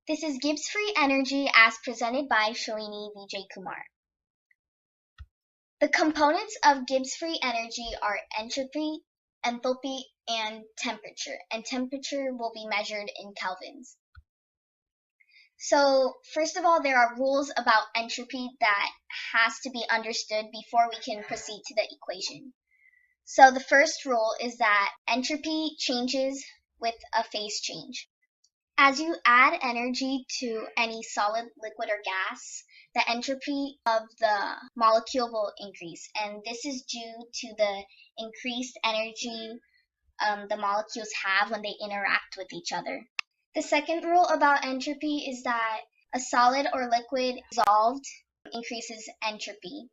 This is Gibbs free energy as presented by Shalini Vijayekumar. The components of Gibbs free energy are entropy, enthalpy, and temperature will be measured in kelvins. So first of all, there are rules about entropy that has to be understood before we can proceed to the equation. So the first rule is that entropy changes with a phase change. As you add energy to any solid, liquid, or gas, the entropy of the molecule will increase, and this is due to the increased energy the molecules have when they interact with each other. The second rule about entropy is that a solid or liquid dissolved increases entropy,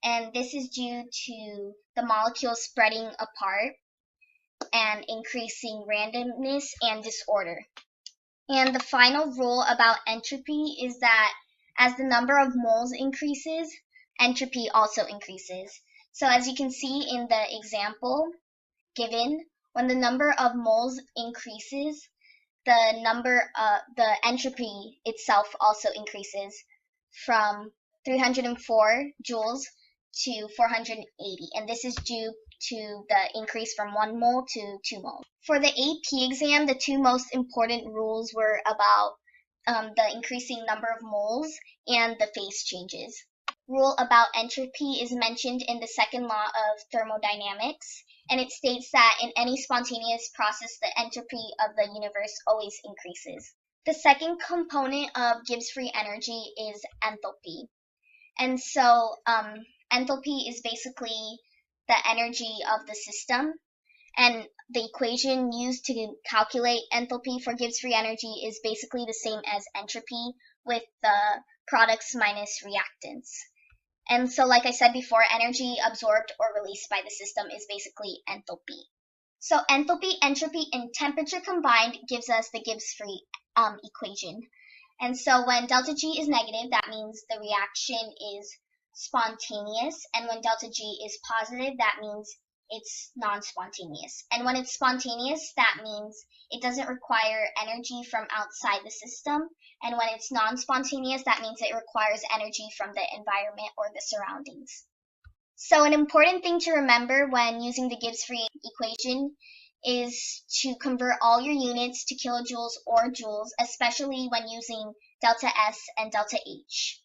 and this is due to the molecules spreading apart and increasing randomness and disorder. And the final rule about entropy is that as the number of moles increases, entropy also increases. So as you can see in the example given, when the number of moles increases, the entropy itself also increases from 304 joules to 480, and this is due to the increase from 1 mole to 2 moles. For the AP exam, the two most important rules were about the increasing number of moles and the phase changes. Rule about entropy is mentioned in the second law of thermodynamics, and it states that in any spontaneous process, the entropy of the universe always increases. The second component of Gibbs free energy is enthalpy. And so enthalpy is basically the energy of the system, and the equation used to calculate enthalpy for Gibbs free energy is basically the same as entropy with the products minus reactants. And so like I said before, energy absorbed or released by the system is basically enthalpy. So enthalpy, entropy, and temperature combined gives us the Gibbs free equation. And so when delta G is negative, that means the reaction is spontaneous, and when delta G is positive, that means it's non-spontaneous. And when it's spontaneous, that means it doesn't require energy from outside the system, and when it's non-spontaneous, that means it requires energy from the environment or the surroundings. So an important thing to remember when using the Gibbs free equation is to convert all your units to kilojoules or joules, especially when using delta S and delta H.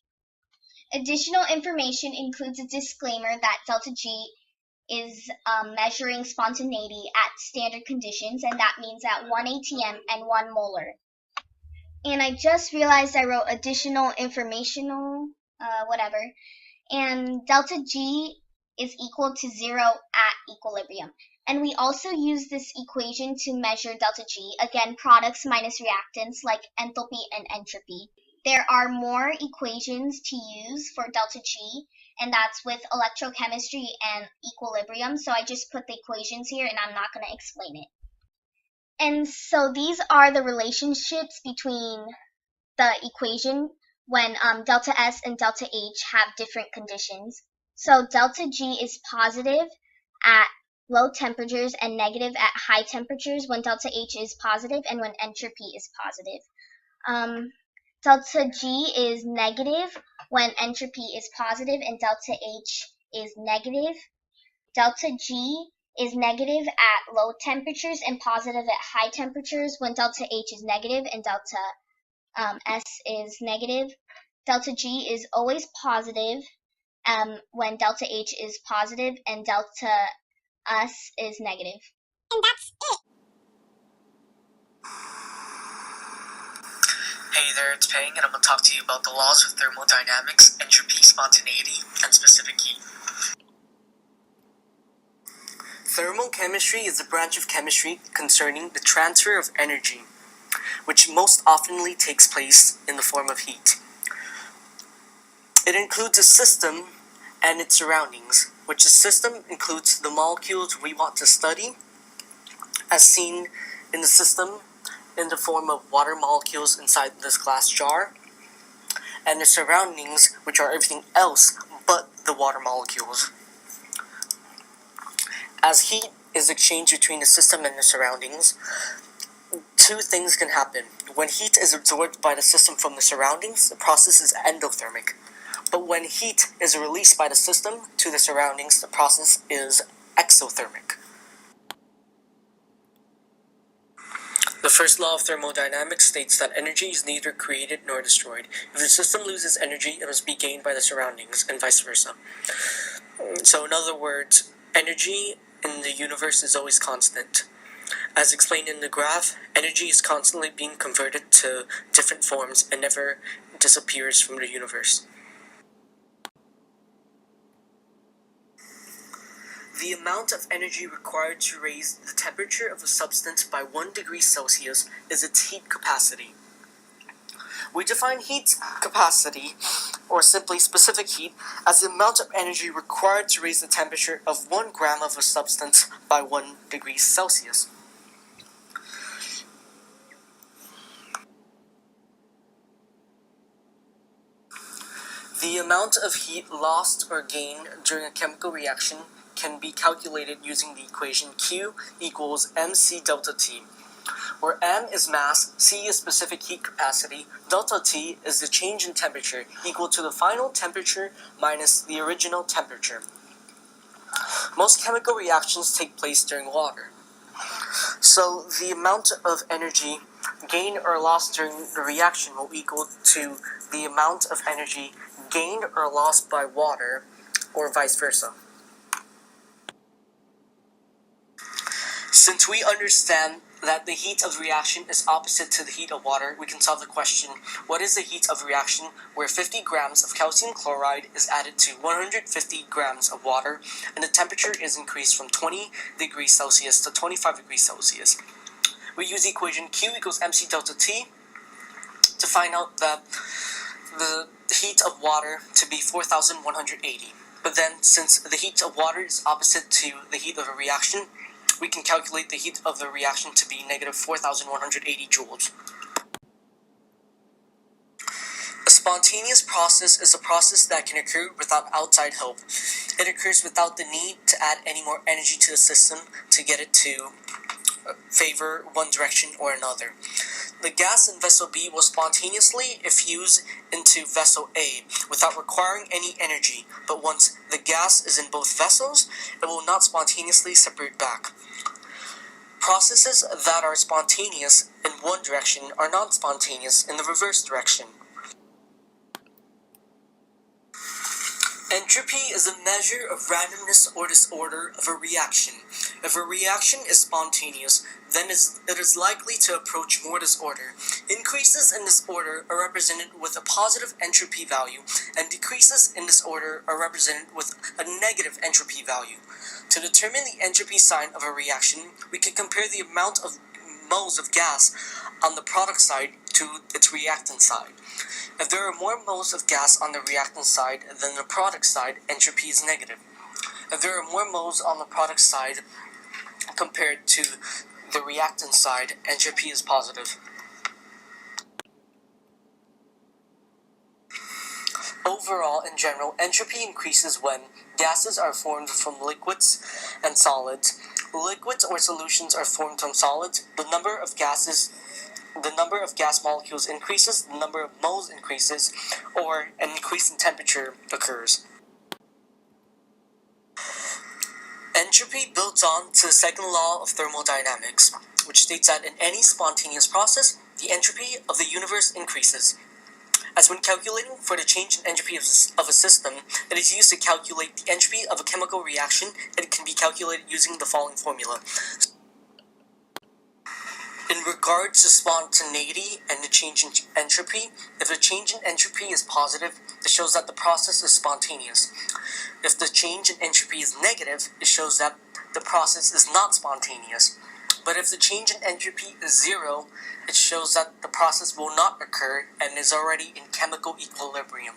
Additional information includes a disclaimer that delta G is measuring spontaneity at standard conditions, and that means at 1 atm and 1 molar. And I just realized I wrote additional informational whatever, and delta G is equal to 0 at equilibrium. And we also use this equation to measure delta G, again, products minus reactants like enthalpy and entropy. There are more equations to use for delta G, and that's with electrochemistry and equilibrium, so I just put the equations here and I'm not going to explain it. And so these are the relationships between the equation when delta S and delta H have different conditions. So delta G is positive at low temperatures and negative at high temperatures when delta H is positive and when entropy is positive. Delta G is negative when entropy is positive and delta H is negative. Delta G is negative at low temperatures and positive at high temperatures when delta H is negative and delta S is negative. Delta G is always positive when delta H is positive and delta S is negative. And that's it. Hey there, it's Peng, and I'm going to talk to you about the laws of thermodynamics, entropy, spontaneity, and specific heat. Thermochemistry is a branch of chemistry concerning the transfer of energy, which most oftenly takes place in the form of heat. It includes a system and its surroundings, which the system includes the molecules we want to study, as seen in the system in the form of water molecules inside this glass jar, and the surroundings, which are everything else but the water molecules. As heat is exchanged between the system and the surroundings, two things can happen. When heat is absorbed by the system from the surroundings, the process is endothermic. But when heat is released by the system to the surroundings, the process is exothermic. The first law of thermodynamics states that energy is neither created nor destroyed. If the system loses energy, it must be gained by the surroundings, and vice versa. So, in other words, energy in the universe is always constant. As explained in the graph, energy is constantly being converted to different forms and never disappears from the universe. The amount of energy required to raise the temperature of a substance by 1 degree Celsius is its heat capacity. We define heat capacity, or simply specific heat, as the amount of energy required to raise the temperature of 1 gram of a substance by 1 degree Celsius. The amount of heat lost or gained during a chemical reaction can be calculated using the equation Q equals mc delta T, where m is mass, c is specific heat capacity, delta T is the change in temperature equal to the final temperature minus the original temperature. Most chemical reactions take place during water. So the amount of energy gained or lost during the reaction will equal to the amount of energy gained or lost by water, or vice versa. Since we understand that the heat of reaction is opposite to the heat of water, we can solve the question, what is the heat of reaction where 50 grams of calcium chloride is added to 150 grams of water, and the temperature is increased from 20 degrees Celsius to 25 degrees Celsius? We use the equation Q equals mc delta T to find out the heat of water to be 4,180. But then, since the heat of water is opposite to the heat of a reaction, we can calculate the heat of the reaction to be negative 4,180 joules. A spontaneous process is a process that can occur without outside help. It occurs without the need to add any more energy to the system to get it to favor one direction or another. The gas in vessel B will spontaneously effuse into vessel A without requiring any energy, but once the gas is in both vessels, it will not spontaneously separate back. Processes that are spontaneous in one direction are not spontaneous in the reverse direction. Entropy is a measure of randomness or disorder of a reaction. If a reaction is spontaneous, then it is likely to approach more disorder. Increases in disorder are represented with a positive entropy value, and decreases in disorder are represented with a negative entropy value. To determine the entropy sign of a reaction, we can compare the amount of moles of gas on the product side to its reactant side. If there are more moles of gas on the reactant side than the product side, entropy is negative. If there are more moles on the product side compared to the reactant side, entropy is positive. Overall, in general, entropy increases when gases are formed from liquids and solids. Liquids or solutions are formed from solids. The number of gas molecules increases, the number of moles increases, or an increase in temperature occurs. Entropy builds on to the second law of thermodynamics, which states that in any spontaneous process, the entropy of the universe increases. As when calculating for the change in entropy of a system, it is used to calculate the entropy of a chemical reaction, and it can be calculated using the following formula. In regards to spontaneity and the change in entropy, if the change in entropy is positive, it shows that the process is spontaneous. If the change in entropy is negative, it shows that the process is not spontaneous. But if the change in entropy is zero, it shows that the process will not occur and is already in chemical equilibrium.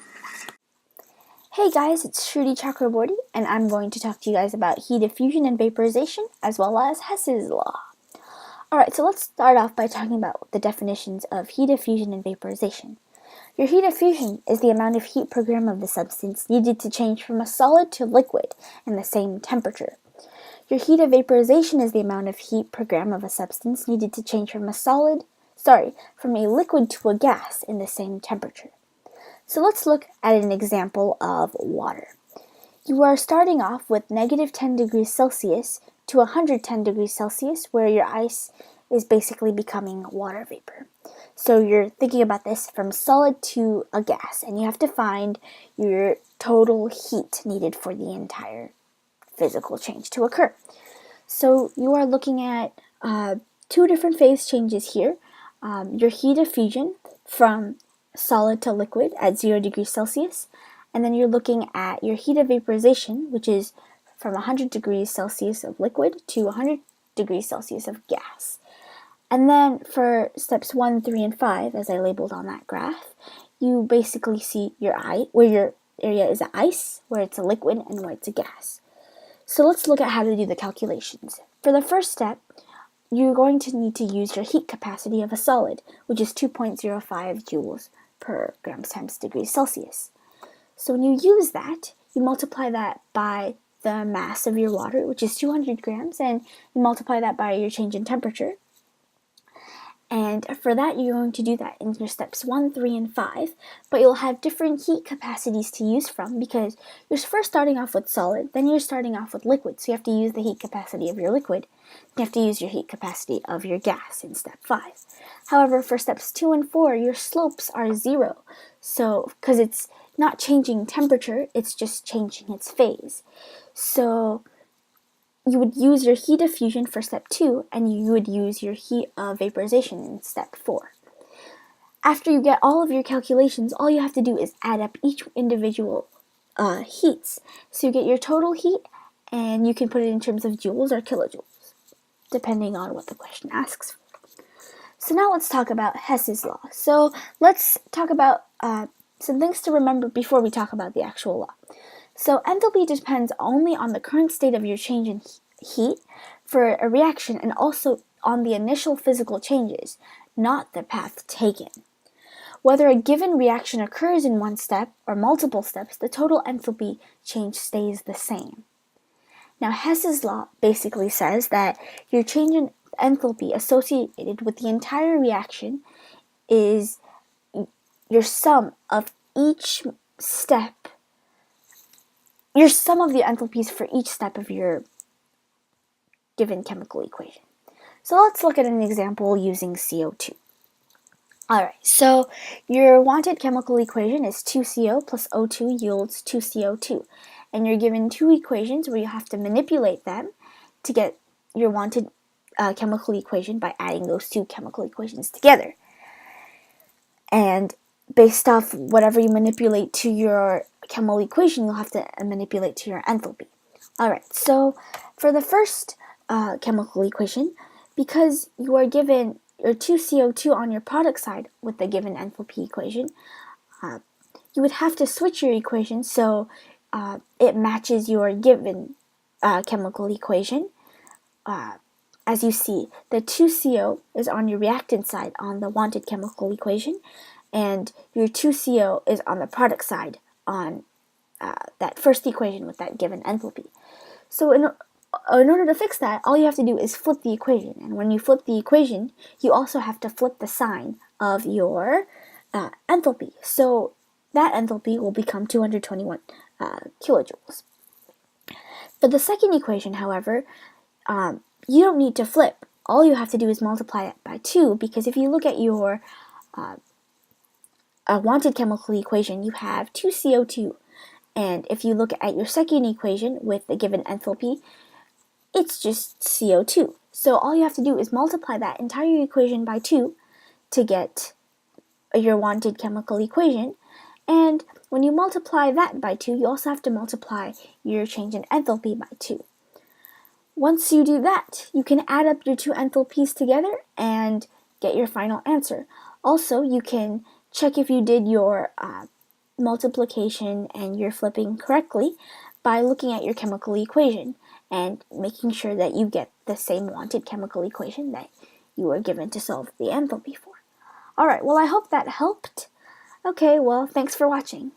Hey guys, it's Shruti Chakraborty, and I'm going to talk to you guys about heat diffusion and vaporization, as well as Hess's law. Alright, so let's start off by talking about the definitions of heat diffusion and vaporization. Your heat diffusion is the amount of heat per gram of the substance needed to change from a solid to liquid in the same temperature. Your heat of vaporization is the amount of heat per gram of a substance needed to change from a liquid to a gas in the same temperature. So let's look at an example of water. You are starting off with negative 10 degrees Celsius to 110 degrees Celsius, where your ice is basically becoming water vapor. So you're thinking about this from solid to a gas, and you have to find your total heat needed for the entire physical change to occur. So you are looking at two different phase changes here. Your heat of fusion from solid to liquid at 0 degrees Celsius, and then you're looking at your heat of vaporization, which is from 100 degrees Celsius of liquid to 100 degrees Celsius of gas. And then for steps 1, 3, and 5, as I labeled on that graph, you basically see where your area is ice, where it's a liquid, and where it's a gas. So let's look at how to do the calculations. For the first step, you're going to need to use your heat capacity of a solid, which is 2.05 joules per grams times degrees Celsius. So when you use that, you multiply that by the mass of your water, which is 200 grams, and you multiply that by your change in temperature. And for that, you're going to do that in your steps 1, 3, and 5, but you'll have different heat capacities to use from because you're first starting off with solid, then you're starting off with liquid, so you have to use the heat capacity of your liquid. You have to use your heat capacity of your gas in step 5. However, for steps 2 and 4, your slopes are 0, so because it's not changing temperature, it's just changing its phase. So you would use your heat of fusion for step 2, and you would use your heat of vaporization in step 4. After you get all of your calculations, all you have to do is add up each individual heats. So you get your total heat, and you can put it in terms of joules or kilojoules, depending on what the question asks. So now let's talk about Hess's law. So let's talk about some things to remember before we talk about the actual law. So enthalpy depends only on the current state of your change in heat for a reaction and also on the initial physical changes, not the path taken. Whether a given reaction occurs in one step or multiple steps, the total enthalpy change stays the same. Now Hess's law basically says that your change in enthalpy associated with the entire reaction is your sum of the enthalpies for each step of your given chemical equation. So let's look at an example using CO2. Alright, so your wanted chemical equation is 2CO plus O2 yields 2CO2. And you're given two equations where you have to manipulate them to get your wanted chemical equation by adding those two chemical equations together. And based off whatever you manipulate to your chemical equation, you'll have to manipulate to your enthalpy. Alright, so for the first chemical equation, because you are given your 2CO2 on your product side with the given enthalpy equation, you would have to switch your equation so it matches your given chemical equation. As you see, the 2CO is on your reactant side on the wanted chemical equation, and your 2CO is on the product side on that first equation with that given enthalpy. So in order to fix that, all you have to do is flip the equation. And when you flip the equation, you also have to flip the sign of your enthalpy. So that enthalpy will become 221 kilojoules. For the second equation, however, you don't need to flip. All you have to do is multiply it by 2, because if you look at your wanted chemical equation, you have 2CO2. And if you look at your second equation with the given enthalpy, it's just CO2. So all you have to do is multiply that entire equation by 2 to get your wanted chemical equation. And when you multiply that by 2, you also have to multiply your change in enthalpy by 2. Once you do that, you can add up your two enthalpies together and get your final answer. Also, you can check if you did your multiplication and your flipping correctly by looking at your chemical equation and making sure that you get the same wanted chemical equation that you were given to solve the enthalpy for. Alright, well I hope that helped. Okay, well thanks for watching.